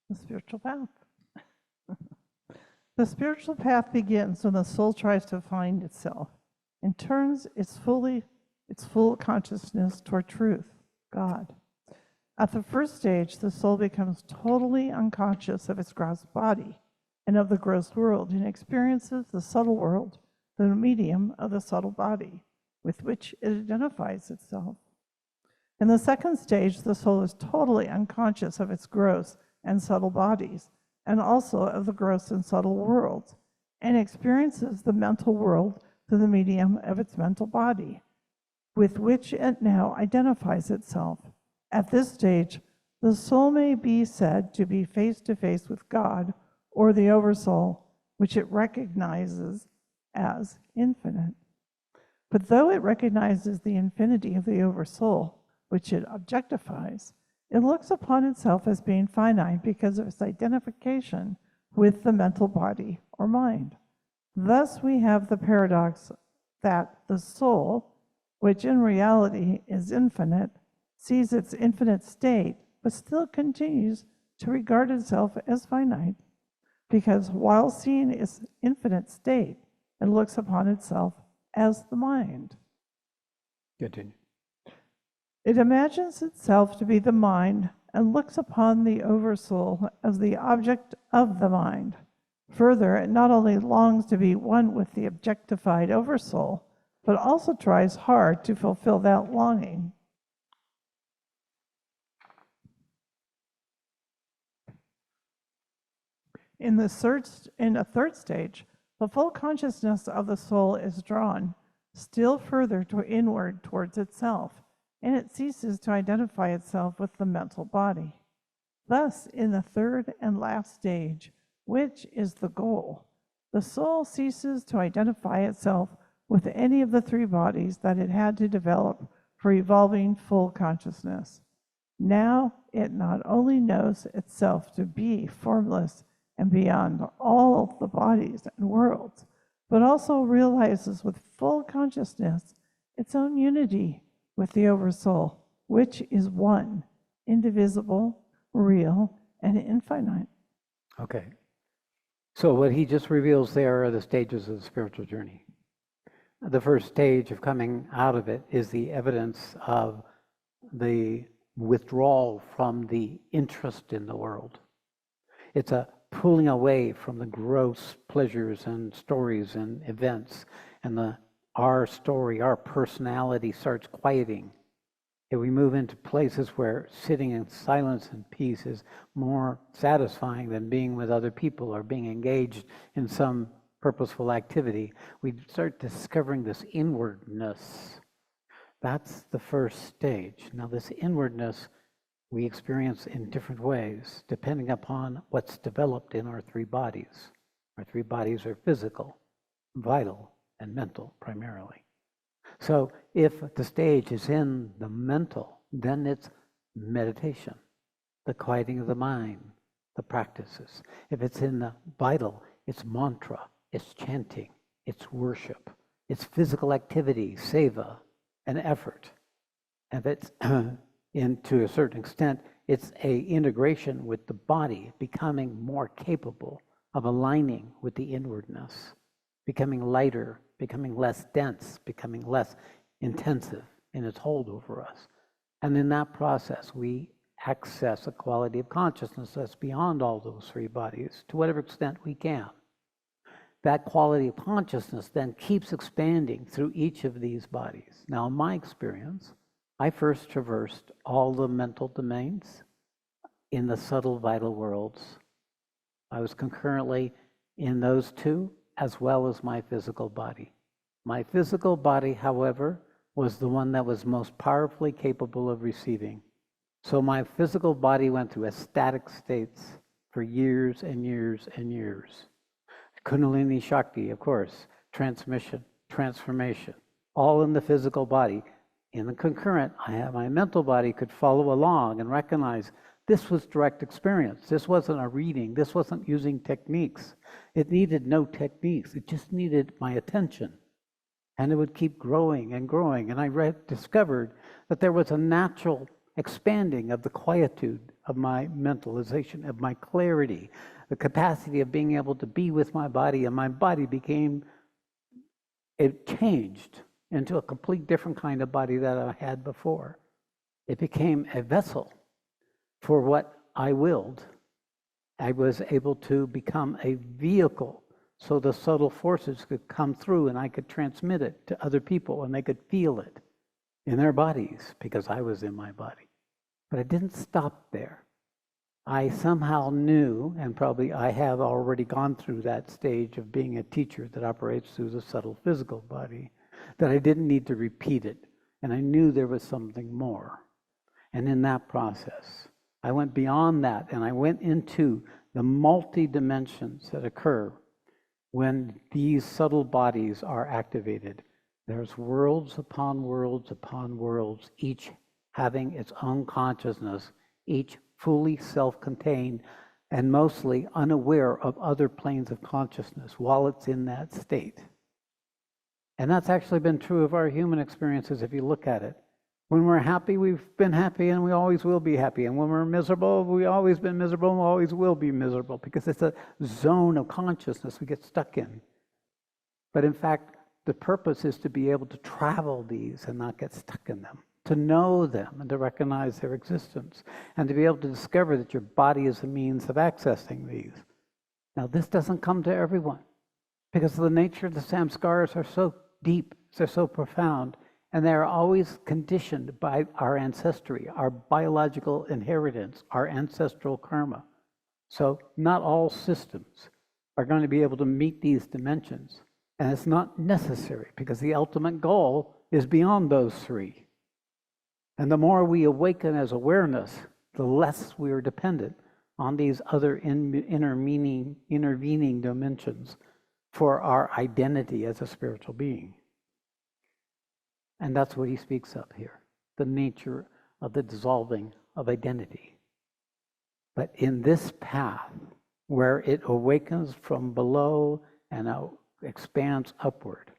The spiritual path. The spiritual path begins when the soul tries to find itself and turns its full consciousness toward truth, God. At the first stage, the soul becomes totally unconscious of its gross body and of the gross world and experiences the subtle world through the medium of the subtle body with which it identifies itself. In the second stage, the soul is totally unconscious of its gross and subtle bodies, and also of the gross and subtle worlds, and experiences the mental world through the medium of its mental body, with which it now identifies itself. At this stage, the soul may be said to be face to face with God or the Oversoul, which it recognizes as infinite. But though it recognizes the infinity of the Oversoul, which it objectifies, it looks upon itself as being finite because of its identification with the mental body or mind. Thus we have the paradox that the soul, which in reality is infinite, sees its infinite state, but still continues to regard itself as finite, because while seeing its infinite state, it looks upon itself as the mind. Continue. It imagines itself to be the mind and looks upon the Oversoul as the object of the mind. Further, it not only longs to be one with the objectified Oversoul, but also tries hard to fulfill that longing. In a third stage, the full consciousness of the soul is drawn still further inward towards itself, and it ceases to identify itself with the mental body. Thus, in the third and last stage, which is the goal, the soul ceases to identify itself with any of the three bodies that it had to develop for evolving full consciousness. Now it not only knows itself to be formless and beyond all the bodies and worlds, but also realizes with full consciousness its own unity with the Oversoul, which is one, indivisible, real, and infinite. Okay. So what he just reveals there are the stages of the spiritual journey. The first stage of coming out of it is the evidence of the withdrawal from the interest in the world. It's a pulling away from the gross pleasures and stories and events, and our story, our personality starts quieting. And we move into places where sitting in silence and peace is more satisfying than being with other people or being engaged in some purposeful activity. We start discovering this inwardness. That's the first stage. Now, this inwardness we experience in different ways, depending upon what's developed in our three bodies. Our three bodies are physical, vital, and mental primarily. So if the stage is in the mental, then it's meditation, the quieting of the mind, the practices. If it's in the vital, it's mantra, it's chanting, it's worship, it's physical activity, seva, and effort. And if it's to a certain extent, it's a integration with the body, becoming more capable of aligning with the inwardness, becoming lighter, becoming less dense, becoming less intensive in its hold over us. And in that process, we access a quality of consciousness that's beyond all those three bodies, to whatever extent we can. That quality of consciousness then keeps expanding through each of these bodies. Now, in my experience, I first traversed all the mental domains in the subtle vital worlds. I was concurrently in those two, as well as my physical body. My physical body, however, was the one that was most powerfully capable of receiving. So my physical body went through ecstatic states for years and years and years. Kundalini Shakti, of course, transmission, transformation, all in the physical body. In the concurrent, my mental body could follow along and recognize this was direct experience. This wasn't a reading. This wasn't using techniques. It needed no techniques. It just needed my attention. And it would keep growing and growing. And I discovered that there was a natural expanding of the quietude of my mentalization, of my clarity, the capacity of being able to be with my body, and my body it changed into a complete different kind of body that I had before. It became a vessel for what I willed. I was able to become a vehicle so the subtle forces could come through and I could transmit it to other people and they could feel it in their bodies because I was in my body. But I didn't stop there. I somehow knew, and probably I have already gone through that stage of being a teacher that operates through the subtle physical body, that I didn't need to repeat it. And I knew there was something more. And in that process, I went beyond that and I went into the multi-dimensions that occur when these subtle bodies are activated. There's worlds upon worlds upon worlds, each having its own consciousness, each fully self-contained and mostly unaware of other planes of consciousness while it's in that state. And that's actually been true of our human experiences if you look at it. When we're happy, we've been happy and we always will be happy. And when we're miserable, we've always been miserable and we always will be miserable because it's a zone of consciousness we get stuck in. But in fact, the purpose is to be able to travel these and not get stuck in them, to know them and to recognize their existence, and to be able to discover that your body is a means of accessing these. Now, this doesn't come to everyone because the nature of the samskaras are so deep, they're so profound, and they're always conditioned by our ancestry, our biological inheritance, our ancestral karma. So not all systems are going to be able to meet these dimensions. And it's not necessary because the ultimate goal is beyond those three. And the more we awaken as awareness, the less we are dependent on these other intervening dimensions for our identity as a spiritual being. And that's what he speaks of here, the nature of the dissolving of identity. But in this path, where it awakens from below and expands upward,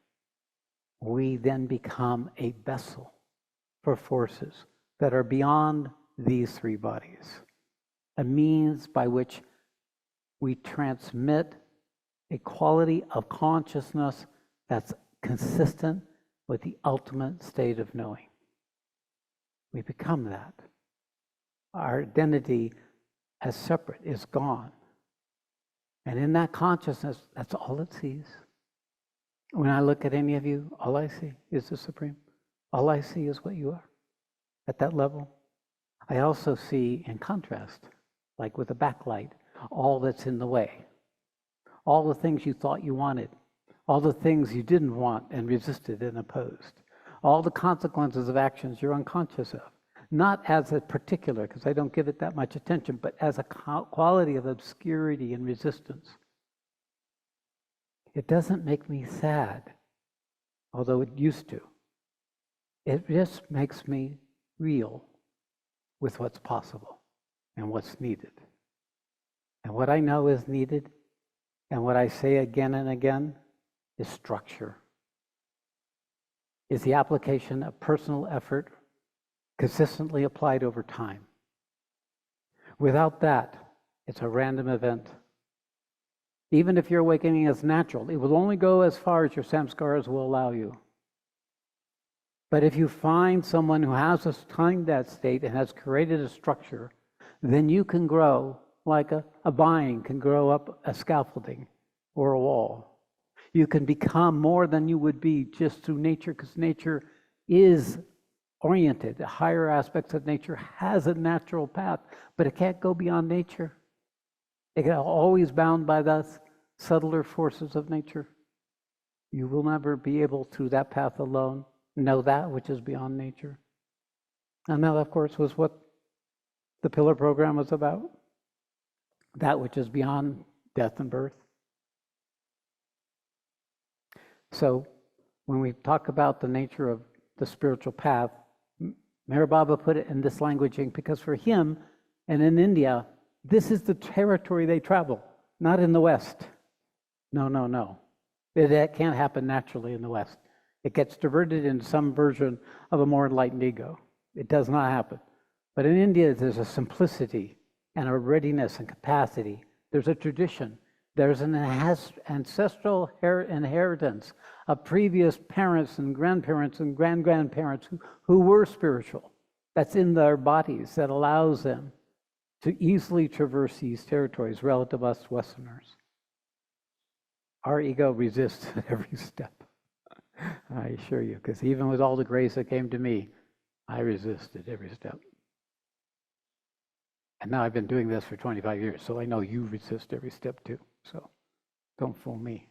we then become a vessel for forces that are beyond these three bodies, a means by which we transmit a quality of consciousness that's consistent with the ultimate state of knowing. We become that. Our identity as separate is gone. And in that consciousness, that's all it sees. When I look at any of you, all I see is the Supreme. All I see is what you are at that level. I also see, in contrast, like with a backlight, all that's in the way. All the things you thought you wanted. All the things you didn't want and resisted and opposed. All the consequences of actions you're unconscious of. Not as a particular, because I don't give it that much attention, but as a quality of obscurity and resistance. It doesn't make me sad, although it used to. It just makes me real with what's possible and what's needed. And what I know is needed, and what I say again and again, is structure. Is the application of personal effort consistently applied over time. Without that, it's a random event. Even if your awakening is natural, it will only go as far as your samskaras will allow you. But if you find someone who has attained that state and has created a structure, then you can grow like a vine can grow up a scaffolding or a wall. You can become more than you would be just through nature, because nature is oriented. The higher aspects of nature has a natural path, but it can't go beyond nature. It is always bound by the subtler forces of nature. You will never be able, through that path alone, know that which is beyond nature. And that, of course, was what the Pillar program was about. That which is beyond death and birth. So when we talk about the nature of the spiritual path, Meher Baba put it in this languaging because for him, and in India, this is the territory they travel, not in the West. No. That can't happen naturally in the West. It gets diverted into some version of a more enlightened ego. It does not happen. But in India, there's a simplicity and a readiness and capacity. There's a tradition. There's an ancestral inheritance of previous parents and grandparents and grandparents who were spiritual. That's in their bodies that allows them to easily traverse these territories relative to us Westerners. Our ego resists at every step. I assure you, because even with all the grace that came to me, I resisted every step. And now I've been doing this for 25 years, so I know you resist every step too. So don't fool me.